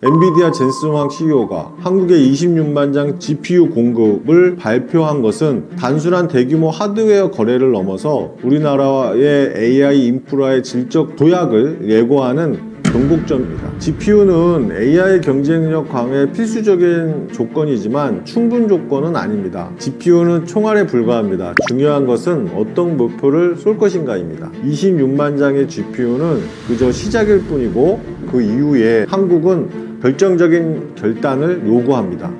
엔비디아 젠슨 황 CEO가 한국의 26만 장 GPU 공급을 발표한 것은 단순한 대규모 하드웨어 거래를 넘어서 우리나라의 AI 인프라의 질적 도약을 예고하는 경곡점입니다. GPU는 AI 경쟁력 강화의 필수적인 조건이지만 충분 조건은 아닙니다. GPU는 총알에 불과합니다. 중요한 것은 어떤 목표를 쏠 것인가입니다. 26만 장의 GPU는 그저 시작일 뿐이고 그 이후에 한국은 결정적인 결단을 요구합니다.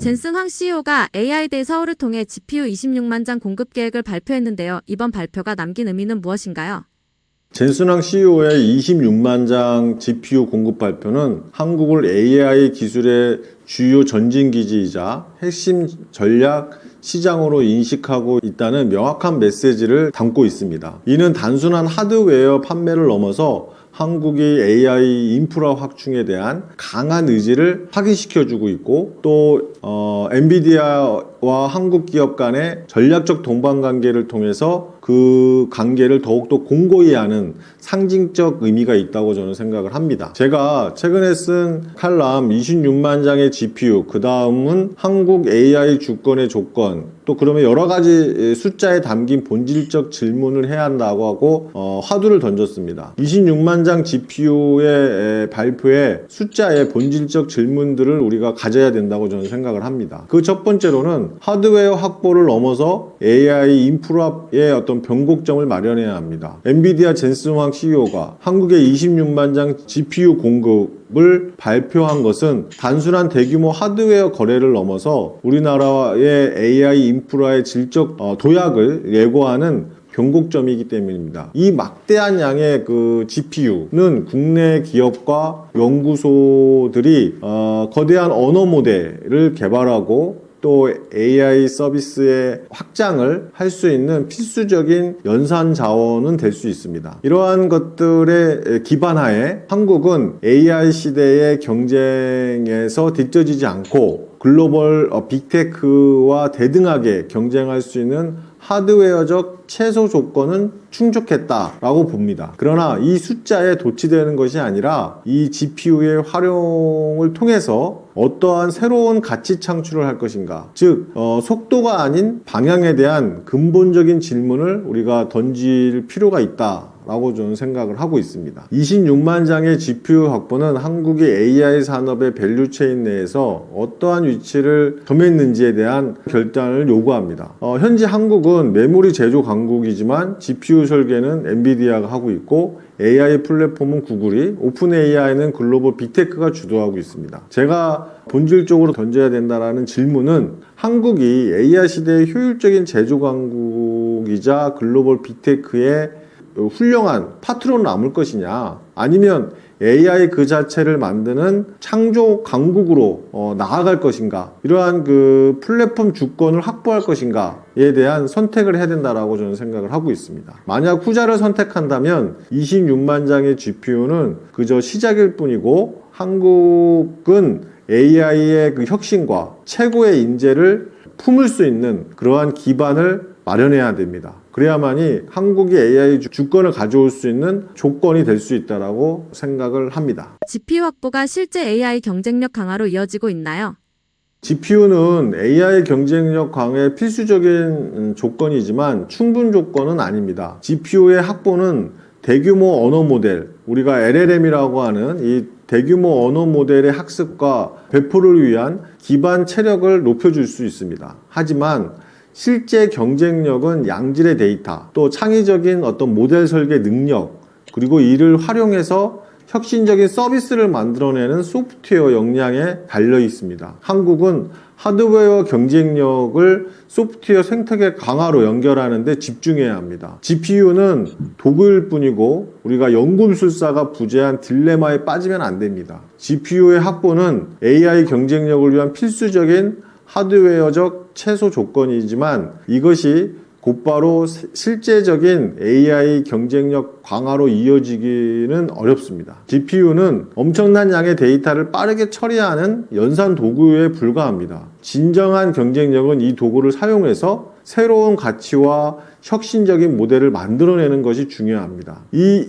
젠슨 황 CEO가 AI데이 서울을 통해 GPU 26만 장 공급 계획을 발표했는데요. 이번 발표가 남긴 의미는 무엇인가요? 젠슨 황 CEO의 26만 장 GPU 공급 발표는 한국을 AI 기술의 주요 전진기지이자 핵심 전략 시장으로 인식하고 있다는 명확한 메시지를 담고 있습니다. 이는 단순한 하드웨어 판매를 넘어서 한국이 AI 인프라 확충에 대한 강한 의지를 확인시켜주고 있고 또 엔비디아와 한국 기업 간의 전략적 동반관계를 통해서 그 관계를 더욱더 공고히 하는 상징적 의미가 있다고 저는 생각을 합니다. 제가 최근에 쓴 칼럼 26만 장의 GPU, 그 다음은 한국 AI 주권의 조건, 또 그러면 여러 가지 숫자에 담긴 본질적 질문을 해야 한다고 하고 화두를 던졌습니다. 26만 장 GPU의 발표에 숫자의 본질적 질문들을 우리가 가져야 된다고 저는 생각을 합니다. 그 첫 번째로는 하드웨어 확보를 넘어서 AI 인프라의 어떤 변곡점을 마련해야 합니다. 엔비디아 젠슨 황 CEO가 한국의 26만 장 GPU 공급을 발표한 것은 단순한 대규모 하드웨어 거래를 넘어서 우리나라의 AI 인프라의 질적 도약을 예고하는 변곡점이기 때문입니다. 이 막대한 양의 그 GPU는 국내 기업과 연구소들이 거대한 언어 모델을 개발하고 또 AI 서비스의 확장을 할 수 있는 필수적인 연산 자원은 될 수 있습니다. 이러한 것들의 기반하에 한국은 AI 시대의 경쟁에서 뒤처지지 않고 글로벌 빅테크와 대등하게 경쟁할 수 있는 하드웨어적 최소 조건은 충족했다라고 봅니다. 그러나 이 숫자에 도취되는 것이 아니라 이 GPU의 활용을 통해서 어떠한 새로운 가치 창출을 할 것인가, 즉 속도가 아닌 방향에 대한 근본적인 질문을 우리가 던질 필요가 있다 라고 저는 생각을 하고 있습니다. 26만 장의 GPU 확보는 한국의 AI 산업의 밸류체인 내에서 어떠한 위치를 점했는지에 대한 결단을 요구합니다. 현재 한국은 메모리 제조 강국이지만 GPU 설계는 엔비디아가 하고 있고 AI 플랫폼은 구글이, 오픈 AI는 글로벌 빅테크가 주도하고 있습니다. 제가 본질적으로 던져야 된다는 질문은 한국이 AI 시대의 효율적인 제조 강국이자 글로벌 빅테크의 훌륭한 파트너로 남을 것이냐, 아니면 AI 그 자체를 만드는 창조 강국으로 나아갈 것인가, 이러한 그 플랫폼 주권을 확보할 것인가에 대한 선택을 해야 된다라고 저는 생각을 하고 있습니다. 만약 후자를 선택한다면 26만 장의 GPU는 그저 시작일 뿐이고 한국은 AI의 그 혁신과 최고의 인재를 품을 수 있는 그러한 기반을 마련해야 됩니다. 그래야만이 한국이 AI 주권을 가져올 수 있는 조건이 될 수 있다고 생각을 합니다. GPU 확보가 실제 AI 경쟁력 강화로 이어지고 있나요? GPU는 AI 경쟁력 강화의 필수적인 조건이지만 충분 조건은 아닙니다. GPU의 확보는 대규모 언어 모델, 우리가 LLM이라고 하는 이 대규모 언어 모델의 학습과 배포를 위한 기반 체력을 높여줄 수 있습니다. 하지만 실제 경쟁력은 양질의 데이터, 또 창의적인 어떤 모델 설계 능력, 그리고 이를 활용해서 혁신적인 서비스를 만들어내는 소프트웨어 역량에 달려 있습니다. 한국은 하드웨어 경쟁력을 소프트웨어 생태계 강화로 연결하는 데 집중해야 합니다. GPU는 도구일 뿐이고 우리가 연금술사가 부재한 딜레마에 빠지면 안 됩니다. GPU의 확보는 AI 경쟁력을 위한 필수적인 하드웨어적 최소 조건이지만 이것이 곧바로 실제적인 AI 경쟁력 강화로 이어지기는 어렵습니다. GPU는 엄청난 양의 데이터를 빠르게 처리하는 연산 도구에 불과합니다. 진정한 경쟁력은 이 도구를 사용해서 새로운 가치와 혁신적인 모델을 만들어내는 것이 중요합니다.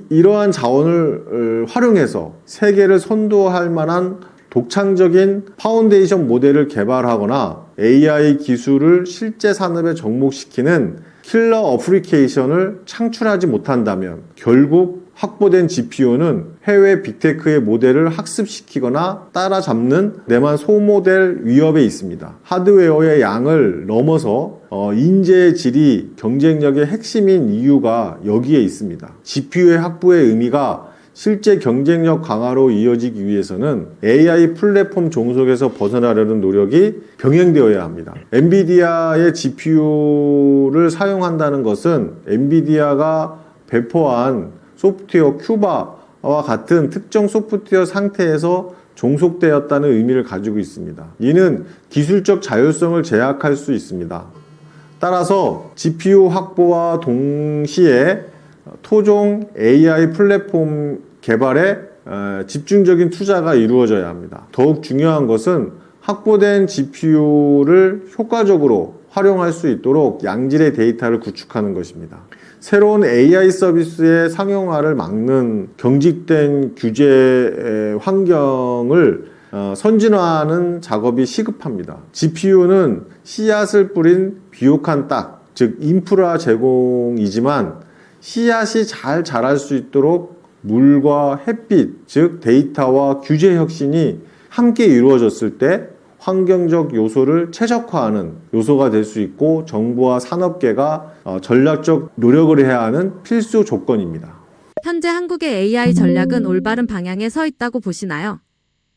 이러한 자원을 활용해서 세계를 선도할 만한 독창적인 파운데이션 모델을 개발하거나 AI 기술을 실제 산업에 접목시키는 킬러 어플리케이션을 창출하지 못한다면 결국 확보된 GPU는 해외 빅테크의 모델을 학습시키거나 따라잡는 내만 소모될 위협에 있습니다. 하드웨어의 양을 넘어서 인재의 질이 경쟁력의 핵심인 이유가 여기에 있습니다. GPU의 확보의 의미가 실제 경쟁력 강화로 이어지기 위해서는 AI 플랫폼 종속에서 벗어나려는 노력이 병행되어야 합니다. 엔비디아의 GPU를 사용한다는 것은 엔비디아가 배포한 소프트웨어 큐바와 같은 특정 소프트웨어 상태에서 종속되었다는 의미를 가지고 있습니다. 이는 기술적 자율성을 제약할 수 있습니다. 따라서 GPU 확보와 동시에 토종 AI 플랫폼 개발에 집중적인 투자가 이루어져야 합니다. 더욱 중요한 것은 확보된 GPU를 효과적으로 활용할 수 있도록 양질의 데이터를 구축하는 것입니다. 새로운 AI 서비스의 상용화를 막는 경직된 규제 환경을 선진화하는 작업이 시급합니다. GPU는 씨앗을 뿌린 비옥한 땅, 즉 인프라 제공이지만 씨앗이 잘 자랄 수 있도록 물과 햇빛, 즉 데이터와 규제 혁신이 함께 이루어졌을 때 환경적 요소를 최적화하는 요소가 될 수 있고 정부와 산업계가 전략적 노력을 해야 하는 필수 조건입니다. 현재 한국의 AI 전략은 올바른 방향에 서 있다고 보시나요?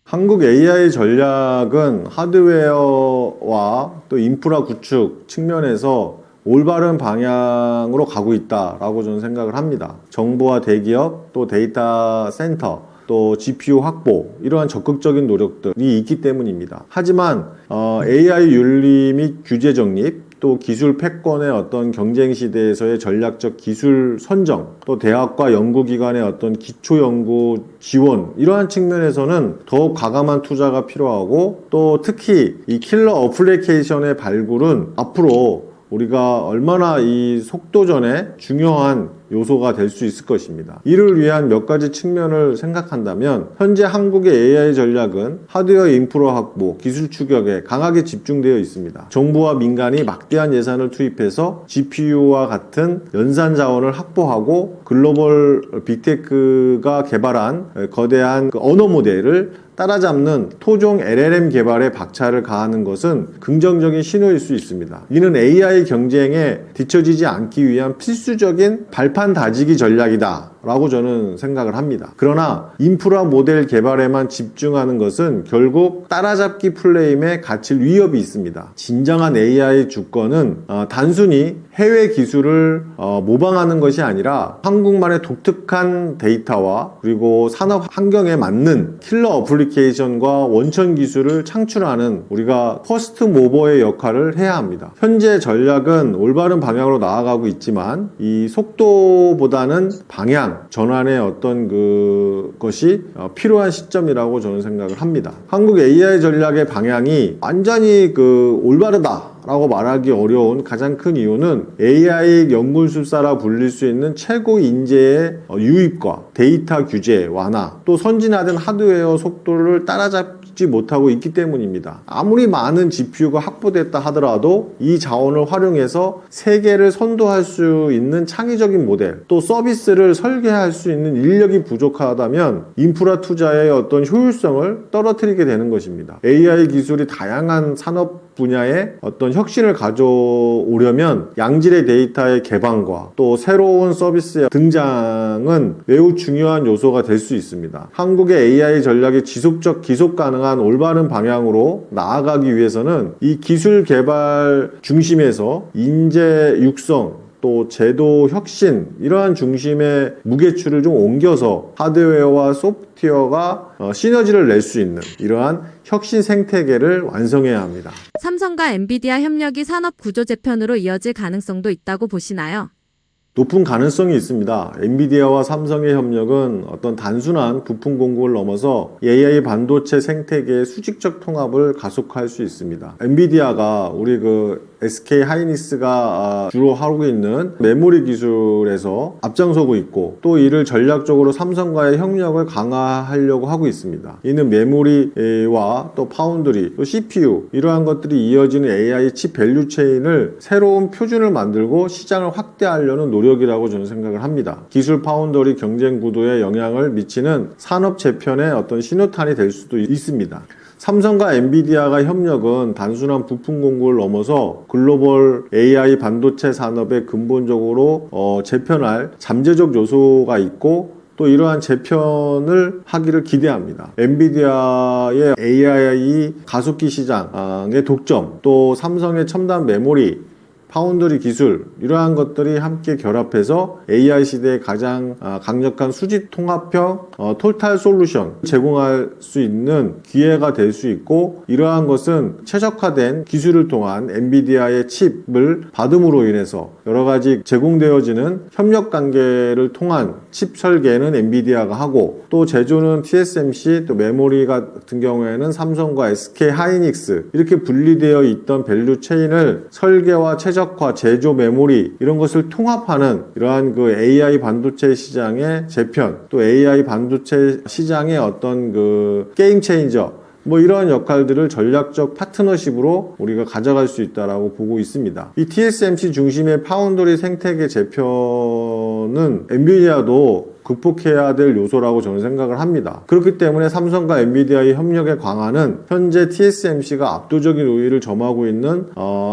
한국 AI 전략은 하드웨어와 또 인프라 구축 측면에서 올바른 방향으로 가고 있다라고 저는 생각을 합니다. 정부와 대기업, 또 데이터 센터, 또 GPU 확보 이러한 적극적인 노력들이 있기 때문입니다. 하지만 AI 윤리 및 규제 정립, 또 기술 패권의 어떤 경쟁 시대에서의 전략적 기술 선정, 또 대학과 연구기관의 어떤 기초 연구 지원 이러한 측면에서는 더욱 과감한 투자가 필요하고 또 특히 이 킬러 어플리케이션의 발굴은 앞으로 우리가 얼마나 이 속도전에 중요한 요소가 될 수 있을 것입니다. 이를 위한 몇 가지 측면을 생각한다면 현재 한국의 AI 전략은 하드웨어 인프라 확보, 기술 추격에 강하게 집중되어 있습니다. 정부와 민간이 막대한 예산을 투입해서 GPU와 같은 연산 자원을 확보하고 글로벌 빅테크가 개발한 거대한 언어 모델을 따라잡는 토종 LLM 개발에 박차를 가하는 것은 긍정적인 신호일 수 있습니다. 이는 AI 경쟁에 뒤처지지 않기 위한 필수적인 발판 다지기 전략이다 라고 저는 생각을 합니다. 그러나 인프라 모델 개발에만 집중하는 것은 결국 따라잡기 플레임에 갇힐 위협이 있습니다. 진정한 AI 주권은 단순히 해외 기술을 모방하는 것이 아니라 한국만의 독특한 데이터와 그리고 산업 환경에 맞는 킬러 어플리케이션과 원천 기술을 창출하는 우리가 퍼스트 모버의 역할을 해야 합니다. 현재 전략은 올바른 방향으로 나아가고 있지만 이 속도보다는 방향 전환의 어떤 것이 필요한 시점이라고 저는 생각을 합니다. 한국 AI 전략의 방향이 완전히 올바르다라고 말하기 어려운 가장 큰 이유는 AI 연구술사라 불릴 수 있는 최고 인재의 유입과 데이터 규제 완화, 또 선진화된 하드웨어 속도를 따라잡지 못하고 있기 때문입니다. 아무리 많은 GPU가 확보됐다 하더라도 이 자원을 활용해서 세계를 선도할 수 있는 창의적인 모델, 또 서비스를 설계할 수 있는 인력이 부족하다면 인프라 투자의 어떤 효율성을 떨어뜨리게 되는 것입니다. AI 기술이 다양한 산업 분야에 어떤 혁신을 가져오려면 양질의 데이터의 개방과 또 새로운 서비스의 등장은 매우 중요한 요소가 될 수 있습니다. 한국의 AI 전략이 지속적 지속 가능한 올바른 방향으로 나아가기 위해서는 이 기술 개발 중심에서 인재 육성 또 제도 혁신 이러한 중심의 무게추를 좀 옮겨서 하드웨어와 소프트웨어가 시너지를 낼 수 있는 이러한 혁신 생태계를 완성해야 합니다. 삼성과 엔비디아 협력이 산업 구조 재편으로 이어질 가능성도 있다고 보시나요? 높은 가능성이 있습니다. 엔비디아와 삼성의 협력은 어떤 단순한 부품 공급을 넘어서 AI 반도체 생태계의 수직적 통합을 가속화할 수 있습니다. 엔비디아가 우리 SK 하이닉스가 주로 하고 있는 메모리 기술에서 앞장서고 있고, 또 이를 전략적으로 삼성과의 협력을 강화하려고 하고 있습니다. 이는 메모리와 또 파운드리, 또 CPU 이러한 것들이 이어지는 AI 칩 밸류 체인을 새로운 표준을 만들고 시장을 확대하려는 노력이라고 저는 생각을 합니다. 기술 파운더리 경쟁 구도에 영향을 미치는 산업 재편의 어떤 신호탄이 될 수도 있습니다. 삼성과 엔비디아가 협력은 단순한 부품 공급을 넘어서 글로벌 AI 반도체 산업에 근본적으로 재편할 잠재적 요소가 있고, 또 이러한 재편을 하기를 기대합니다. 엔비디아의 AI 가속기 시장의 독점, 또 삼성의 첨단 메모리, 파운드리 기술, 이러한 것들이 함께 결합해서 AI 시대의 가장 강력한 수직 통합형 토탈 솔루션 제공할 수 있는 기회가 될 수 있고, 이러한 것은 최적화된 기술을 통한 엔비디아의 칩을 받음으로 인해서 여러 가지 제공되어지는 협력 관계를 통한 칩 설계는 엔비디아가 하고, 또 제조는 TSMC, 또 메모리 같은 경우에는 삼성과 SK 하이닉스, 이렇게 분리되어 있던 밸류 체인을 설계와 최적화, 제조, 메모리 이런 것을 통합하는 이러한 AI 반도체 시장의 재편, 또 AI 반도체 시장의 어떤 게임 체인저, 이러한 역할들을 전략적 파트너십으로 우리가 가져갈 수 있다라고 보고 있습니다. 이 TSMC 중심의 파운드리 생태계 재편은 엔비디아도 극복해야 될 요소라고 저는 생각을 합니다. 그렇기 때문에 삼성과 엔비디아의 협력의 강화는 현재 TSMC가 압도적인 우위를 점하고 있는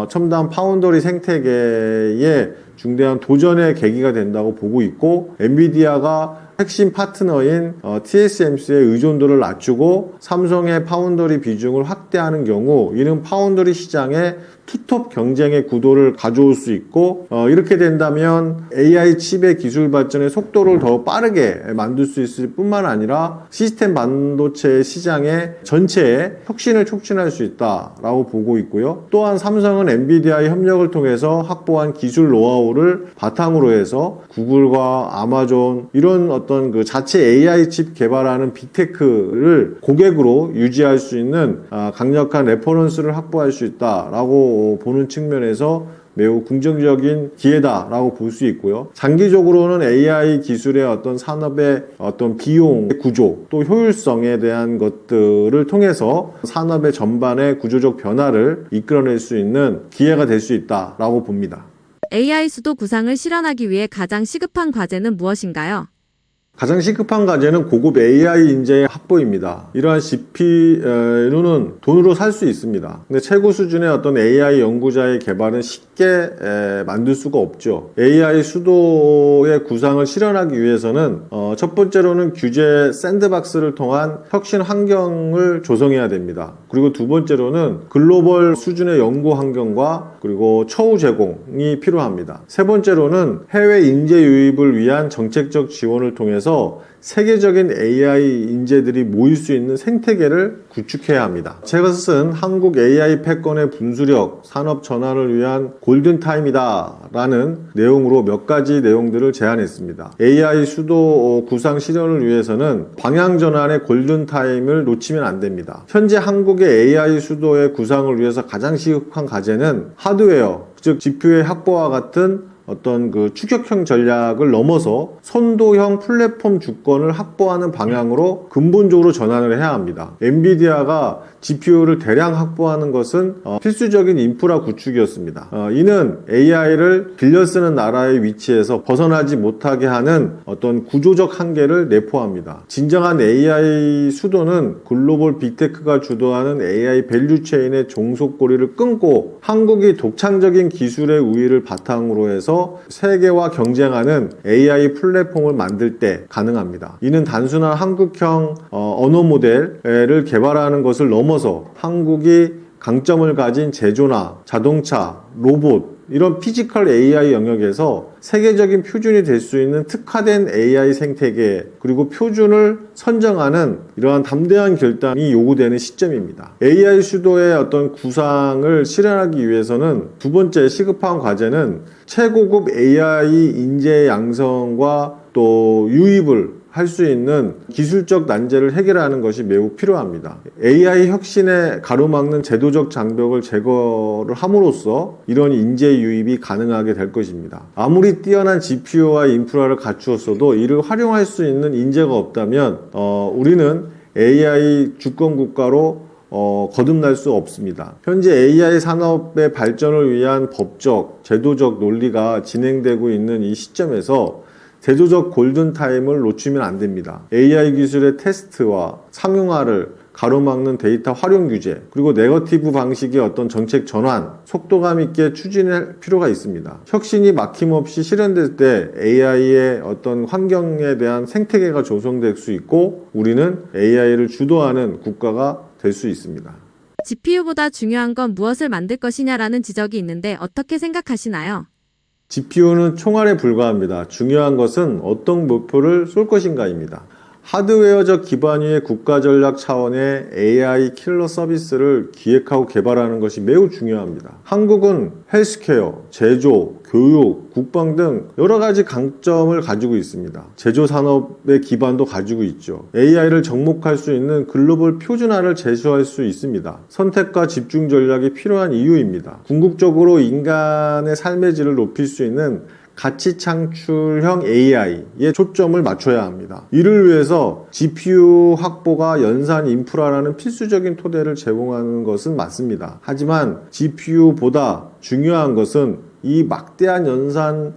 첨단 파운더리 생태계의 중대한 도전의 계기가 된다고 보고 있고, 엔비디아가 핵심 파트너인 TSMC의 의존도를 낮추고 삼성의 파운더리 비중을 확대하는 경우, 이는 파운더리 시장에 투톱 경쟁의 구도를 가져올 수 있고, 이렇게 된다면 AI 칩의 기술 발전의 속도를 더 빠르게 만들 수 있을 뿐만 아니라 시스템 반도체 시장의 전체에 혁신을 촉진할 수 있다라고 보고 있고요. 또한 삼성은 엔비디아의 협력을 통해서 확보한 기술 노하우를 바탕으로 해서 구글과 아마존 이런 어떤 자체 AI 칩 개발하는 빅테크를 고객으로 유지할 수 있는 강력한 레퍼런스를 확보할 수 있다라고 보는 측면에서 매우 긍정적인 기회다라고 볼 수 있고요. 장기적으로는 AI 기술의 어떤 산업의 어떤 비용 구조, 또 효율성에 대한 것들을 통해서 산업의 전반의 구조적 변화를 이끌어낼 수 있는 기회가 될 수 있다라고 봅니다. AI 수도 구상을 실현하기 위해 가장 시급한 과제는 무엇인가요? 가장 시급한 과제는 고급 AI 인재의 확보입니다. 이러한 GPU는 돈으로 살 수 있습니다. 근데 최고 수준의 어떤 AI 연구자의 개발은 쉽게 만들 수가 없죠. AI 수도의 구상을 실현하기 위해서는 첫 번째로는 규제 샌드박스를 통한 혁신 환경을 조성해야 됩니다. 그리고 두 번째로는 글로벌 수준의 연구 환경과 그리고 처우 제공이 필요합니다. 세 번째로는 해외 인재 유입을 위한 정책적 지원을 통해서 세계적인 AI 인재들이 모일 수 있는 생태계를 구축해야 합니다. 제가 쓴 한국 AI 패권의 분수력, 산업 전환을 위한 골든타임이다 라는 내용으로 몇 가지 내용들을 제안했습니다. AI 수도 구상 실현을 위해서는 방향전환의 골든타임을 놓치면 안 됩니다. 현재 한국의 AI 수도의 구상을 위해서 가장 시급한 과제는 하드웨어, 즉 GPU의 확보와 같은 어떤 추격형 전략을 넘어서 선도형 플랫폼 주권을 확보하는 방향으로 근본적으로 전환을 해야 합니다. 엔비디아가 GPU를 대량 확보하는 것은 필수적인 인프라 구축이었습니다. 이는 AI를 빌려 쓰는 나라의 위치에서 벗어나지 못하게 하는 어떤 구조적 한계를 내포합니다. 진정한 AI 수도는 글로벌 빅테크가 주도하는 AI 밸류 체인의 종속고리를 끊고 한국이 독창적인 기술의 우위를 바탕으로 해서 세계와 경쟁하는 AI 플랫폼을 만들 때 가능합니다. 이는 단순한 한국형 언어 모델을 개발하는 것을 넘어서 한국이 강점을 가진 제조나 자동차, 로봇 이런 피지컬 AI 영역에서 세계적인 표준이 될 수 있는 특화된 AI 생태계 그리고 표준을 선정하는 이러한 담대한 결단이 요구되는 시점입니다. AI 수도의 어떤 구상을 실현하기 위해서는 두 번째 시급한 과제는 최고급 AI 인재 양성과 또 유입을 할 수 있는 기술적 난제를 해결하는 것이 매우 필요합니다. AI 혁신에 가로막는 제도적 장벽을 제거를 함으로써 이런 인재 유입이 가능하게 될 것입니다. 아무리 뛰어난 GPU와 인프라를 갖추었어도 이를 활용할 수 있는 인재가 없다면 우리는 AI 주권 국가로 거듭날 수 없습니다. 현재 AI 산업의 발전을 위한 법적, 제도적 논리가 진행되고 있는 이 시점에서 제도적 골든타임을 놓치면 안 됩니다. AI 기술의 테스트와 상용화를 가로막는 데이터 활용 규제, 그리고 네거티브 방식의 어떤 정책 전환, 속도감 있게 추진할 필요가 있습니다. 혁신이 막힘없이 실현될 때 AI의 어떤 환경에 대한 생태계가 조성될 수 있고 우리는 AI를 주도하는 국가가 될 수 있습니다. GPU보다 중요한 건 무엇을 만들 것이냐라는 지적이 있는데 어떻게 생각하시나요? GPU는 총알에 불과합니다. 중요한 것은 어떤 목표를 쏠 것인가입니다. 하드웨어적 기반 위의 국가 전략 차원의 AI 킬러 서비스를 기획하고 개발하는 것이 매우 중요합니다. 한국은 헬스케어, 제조, 교육, 국방 등 여러 가지 강점을 가지고 있습니다. 제조 산업의 기반도 가지고 있죠. AI를 접목할 수 있는 글로벌 표준화를 제시할 수 있습니다. 선택과 집중 전략이 필요한 이유입니다. 궁극적으로 인간의 삶의 질을 높일 수 있는 가치 창출형 AI에 초점을 맞춰야 합니다. 이를 위해서 GPU 확보가 연산 인프라라는 필수적인 토대를 제공하는 것은 맞습니다. 하지만 GPU보다 중요한 것은 이 막대한 연산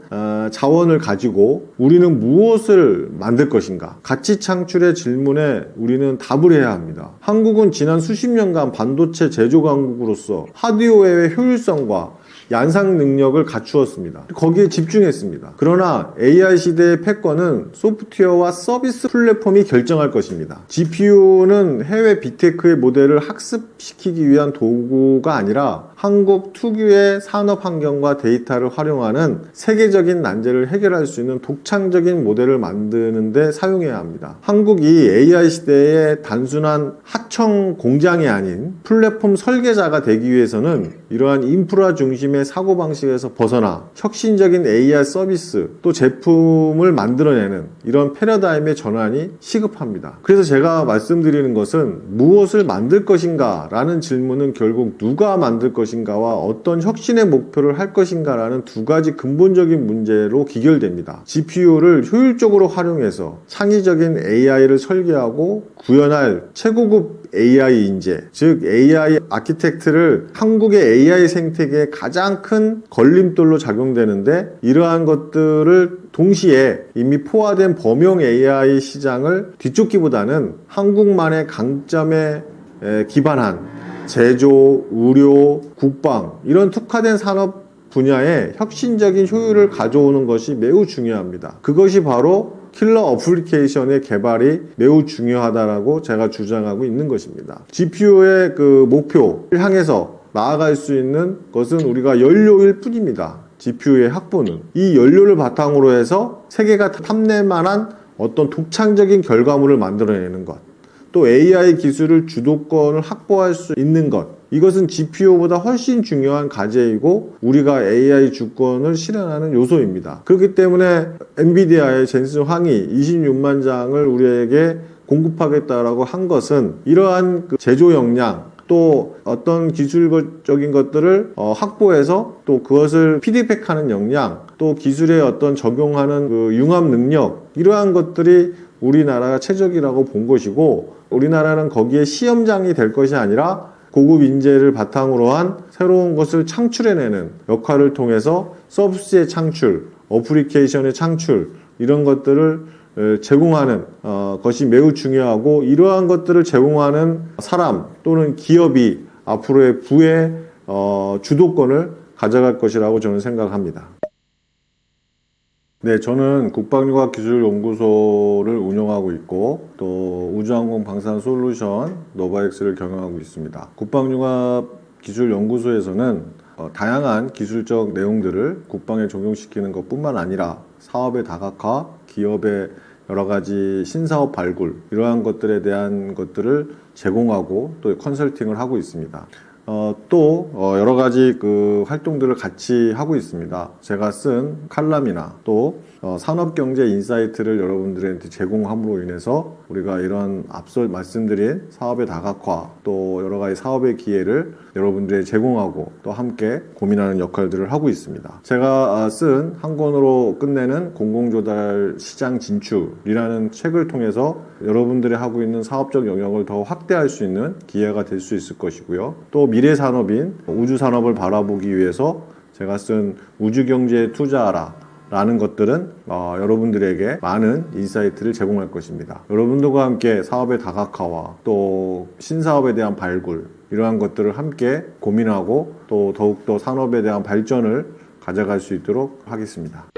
자원을 가지고 우리는 무엇을 만들 것인가? 가치 창출의 질문에 우리는 답을 해야 합니다. 한국은 지난 수십 년간 반도체 제조 강국으로서 하드웨어의 효율성과 양산 능력을 갖추었습니다. 거기에 집중했습니다. 그러나 AI 시대의 패권은 소프트웨어와 서비스 플랫폼이 결정할 것입니다. GPU는 해외 빅테크의 모델을 학습시키기 위한 도구가 아니라 한국 특유의 산업 환경과 데이터를 활용하는 세계적인 난제를 해결할 수 있는 독창적인 모델을 만드는 데 사용해야 합니다. 한국이 AI 시대의 단순한 하청 공장이 아닌 플랫폼 설계자가 되기 위해서는 이러한 인프라 중심의 사고방식에서 벗어나 혁신적인 AI 서비스 또 제품을 만들어내는 이런 패러다임의 전환이 시급합니다. 그래서 제가 말씀드리는 것은 무엇을 만들 것인가 라는 질문은 결국 누가 만들 것인가와 어떤 혁신의 목표를 할 것인가 라는 두 가지 근본적인 문제로 기결됩니다. GPU를 효율적으로 활용해서 창의적인 AI를 설계하고 구현할 최고급 AI 인재, 즉 AI 아키텍트를 한국의 AI 생태계의 가장 큰 걸림돌로 작용되는데 이러한 것들을 동시에 이미 포화된 범용 AI 시장을 뒤쫓기보다는 한국만의 강점에 기반한 제조, 의료, 국방 이런 특화된 산업 분야에 혁신적인 효율을 가져오는 것이 매우 중요합니다. 그것이 바로 킬러 어플리케이션의 개발이 매우 중요하다라고 제가 주장하고 있는 것입니다. GPU의 그 목표를 향해서 나아갈 수 있는 것은 우리가 연료일 뿐입니다. GPU의 확보는. 이 연료를 바탕으로 해서 세계가 탐낼 만한 어떤 독창적인 결과물을 만들어내는 것. 또 AI 기술을 주도권을 확보할 수 있는 것. 이것은 GPU보다 훨씬 중요한 과제이고 우리가 AI 주권을 실현하는 요소입니다. 그렇기 때문에 엔비디아의 젠슨 황이 26만 장을 우리에게 공급하겠다라고 한 것은 이러한 그 제조 역량 또 어떤 기술적인 것들을 확보해서 또 그것을 피드백하는 역량 또 기술에 어떤 적용하는 그 융합 능력 이러한 것들이 우리나라가 최적이라고 본 것이고 우리나라는 거기에 시험장이 될 것이 아니라 고급 인재를 바탕으로 한 새로운 것을 창출해내는 역할을 통해서 서비스의 창출, 어플리케이션의 창출 이런 것들을 제공하는 것이 매우 중요하고 이러한 것들을 제공하는 사람 또는 기업이 앞으로의 부의 주도권을 가져갈 것이라고 저는 생각합니다. 네, 저는 국방유학기술연구소를 운영하고 있고 또 우주항공 방산솔루션 노바엑스를 경영하고 있습니다. 국방융합기술연구소에서는 다양한 기술적 내용들을 국방에 적용시키는 것뿐만 아니라 사업의 다각화, 기업의 여러 가지 신사업 발굴 이러한 것들에 대한 것들을 제공하고 또 컨설팅을 하고 있습니다. 또 여러 가지 그 활동들을 같이 하고 있습니다. 제가 쓴 칼럼이나 또 산업경제 인사이트를 여러분들한테 제공함으로 인해서 우리가 이런 앞서 말씀드린 사업의 다각화 또 여러 가지 사업의 기회를 여러분들에게 제공하고 또 함께 고민하는 역할들을 하고 있습니다. 제가 쓴 한 권으로 끝내는 공공조달 시장 진출이라는 책을 통해서 여러분들이 하고 있는 사업적 영역을 더 확대할 수 있는 기회가 될 수 있을 것이고요. 또 미래 산업인 우주 산업을 바라보기 위해서 제가 쓴 우주경제에 투자하라 라는 것들은 여러분들에게 많은 인사이트를 제공할 것입니다. 여러분들과 함께 사업의 다각화와 또 신사업에 대한 발굴 이러한 것들을 함께 고민하고 또 더욱더 산업에 대한 발전을 가져갈 수 있도록 하겠습니다.